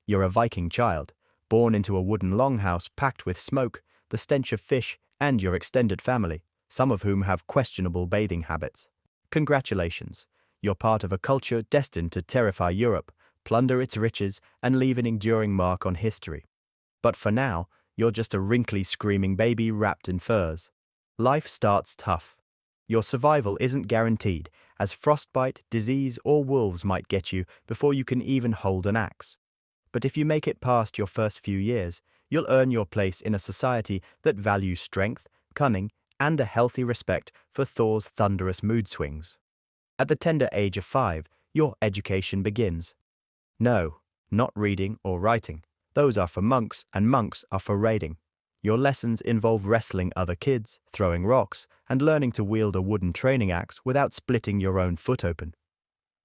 You're a Viking child, born into a wooden longhouse packed with smoke, the stench of fish, and your extended family, some of whom have questionable bathing habits. Congratulations, you're part of a culture destined to terrify Europe, plunder its riches, and leave an enduring mark on history. But for now, you're just a wrinkly, screaming baby wrapped in furs. Life starts tough. Your survival isn't guaranteed, as frostbite, disease, or wolves might get you before you can even hold an axe. But if you make it past your first few years, you'll earn your place in a society that values strength, cunning, and a healthy respect for Thor's thunderous mood swings. At the tender age of 5, your education begins. No, not reading or writing. Those are for monks, and monks are for raiding. Your lessons involve wrestling other kids, throwing rocks, and learning to wield a wooden training axe without splitting your own foot open.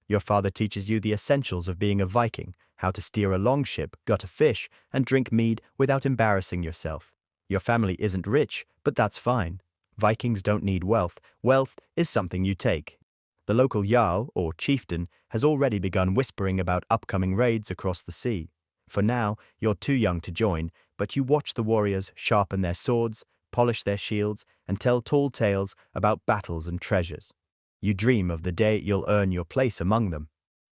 Your father teaches you the essentials of being a Viking, how to steer a longship, gut a fish, and drink mead without embarrassing yourself. Your family isn't rich, but that's fine. Vikings don't need wealth. Wealth is something you take. The local jarl, or chieftain, has already begun whispering about upcoming raids across the sea. For now, you're too young to join, but you watch the warriors sharpen their swords, polish their shields, and tell tall tales about battles and treasures. You dream of the day you'll earn your place among them.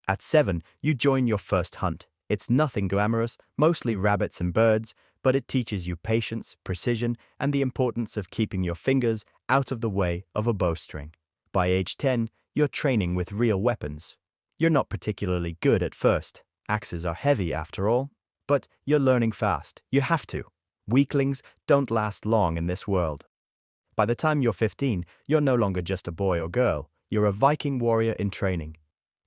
At 7, you join your first hunt. It's nothing glamorous, mostly rabbits and birds, but it teaches you patience, precision, and the importance of keeping your fingers out of the way of a bowstring. By age 10, you're training with real weapons. You're not particularly good at first. Axes are heavy after all. But you're learning fast. You have to. Weaklings don't last long in this world. By the time you're 15, you're no longer just a boy or girl. You're a Viking warrior in training.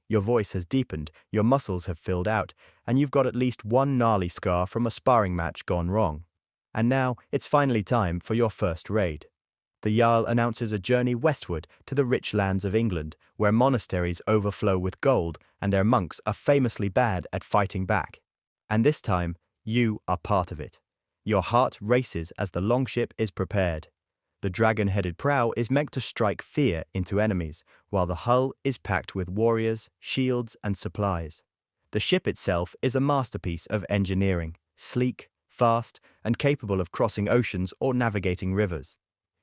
Your voice has deepened, your muscles have filled out, and you've got at least one gnarly scar from a sparring match gone wrong. And now it's finally time for your first raid. The Jarl announces a journey westward to the rich lands of England, where monasteries overflow with gold and their monks are famously bad at fighting back. And this time, you are part of it. Your heart races as the longship is prepared. The dragon-headed prow is meant to strike fear into enemies, while the hull is packed with warriors, shields, and supplies. The ship itself is a masterpiece of engineering, sleek, fast, and capable of crossing oceans or navigating rivers.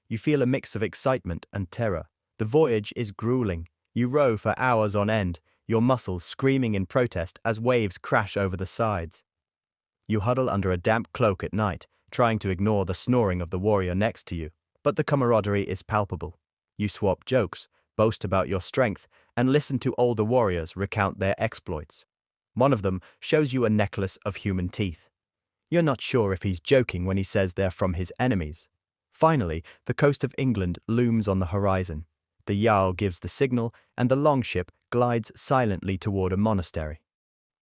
You feel a mix of excitement and terror. The voyage is grueling. You row for hours on end, your muscles screaming in protest as waves crash over the sides. You huddle under a damp cloak at night, trying to ignore the snoring of the warrior next to you. But the camaraderie is palpable. You swap jokes, boast about your strength, and listen to older warriors recount their exploits. One of them shows you a necklace of human teeth. You're not sure if he's joking when he says they're from his enemies. Finally, the coast of England looms on the horizon. The Jarl gives the signal, and the longship glides silently toward a monastery.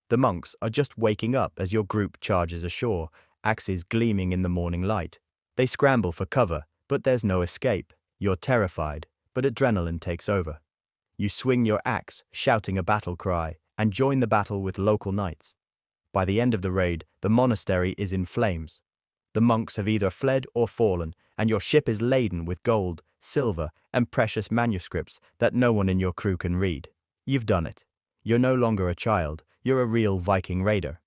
The monks are just waking up as your group charges ashore, axes gleaming in the morning light. They scramble for cover, but there's no escape. You're terrified, but adrenaline takes over. You swing your axe, shouting a battle cry, and join the battle with local knights. By the end of the raid, the monastery is in flames. The monks have either fled or fallen, and your ship is laden with gold, silver, and precious manuscripts that no one in your crew can read. You've done it. You're no longer a child, you're a real Viking raider.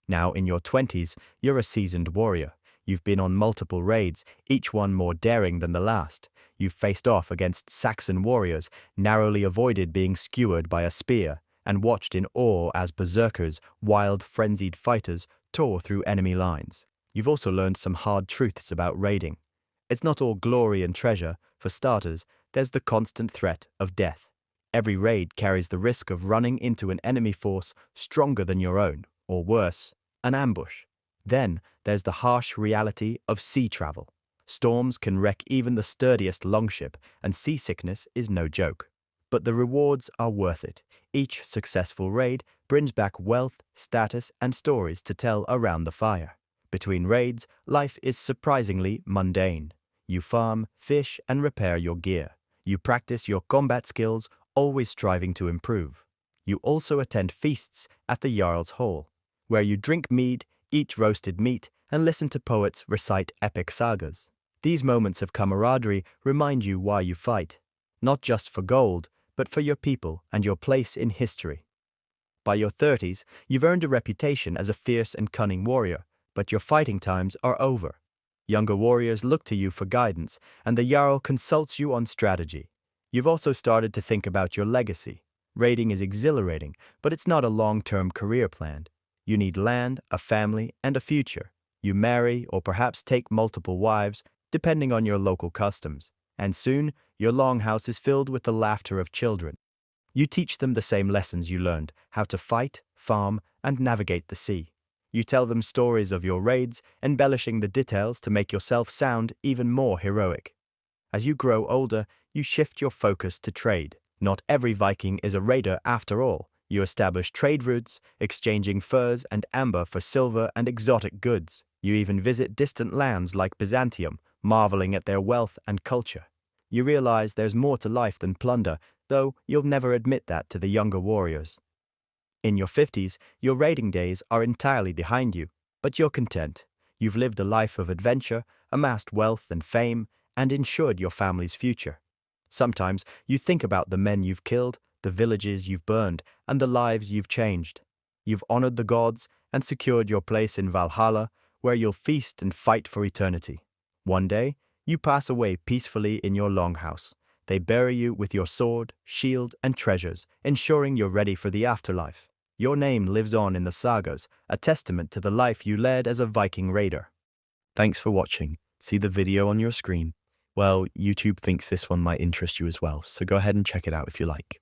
Now in your 20s, you're a seasoned warrior. You've been on multiple raids, each one more daring than the last. You've faced off against Saxon warriors, narrowly avoided being skewered by a spear, and watched in awe as berserkers, wild, frenzied fighters, tore through enemy lines. You've also learned some hard truths about raiding. It's not all glory and treasure. For starters, there's the constant threat of death. Every raid carries the risk of running into an enemy force stronger than your own, or worse, an ambush. Then there's the harsh reality of sea travel. Storms can wreck even the sturdiest longship, and seasickness is no joke. But the rewards are worth it. Each successful raid brings back wealth, status, and stories to tell around the fire. Between raids, life is surprisingly mundane. You farm, fish, and repair your gear. You practice your combat skills, always striving to improve. You also attend feasts at the Jarl's Hall, where you drink mead, eat roasted meat, and listen to poets recite epic sagas. These moments of camaraderie remind you why you fight, not just for gold, but for your people and your place in history. By your 30s, you've earned a reputation as a fierce and cunning warrior, but your fighting times are over. Younger warriors look to you for guidance, and the Jarl consults you on strategy. You've also started to think about your legacy. Raiding is exhilarating, but it's not a long-term career plan. You need land, a family, and a future. You marry or perhaps take multiple wives, depending on your local customs. And soon, your longhouse is filled with the laughter of children. You teach them the same lessons you learned, how to fight, farm, and navigate the sea. You tell them stories of your raids, embellishing the details to make yourself sound even more heroic. As you grow older, you shift your focus to trade. Not every Viking is a raider after all. You establish trade routes, exchanging furs and amber for silver and exotic goods. You even visit distant lands like Byzantium, marveling at their wealth and culture. You realize there's more to life than plunder, though you'll never admit that to the younger warriors. In your 50s, your raiding days are entirely behind you, but you're content. You've lived a life of adventure, amassed wealth and fame, and ensured your family's future. Sometimes you think about the men you've killed, the villages you've burned, and the lives you've changed. You've honored the gods and secured your place in Valhalla, where you'll feast and fight for eternity. One day, you pass away peacefully in your longhouse. They bury you with your sword, shield, and treasures, ensuring you're ready for the afterlife. Your name lives on in the sagas, a testament to the life you led as a Viking raider. Thanks for watching. See the video on your screen? Well, YouTube thinks this one might interest you as well, so go ahead and check it out if you like.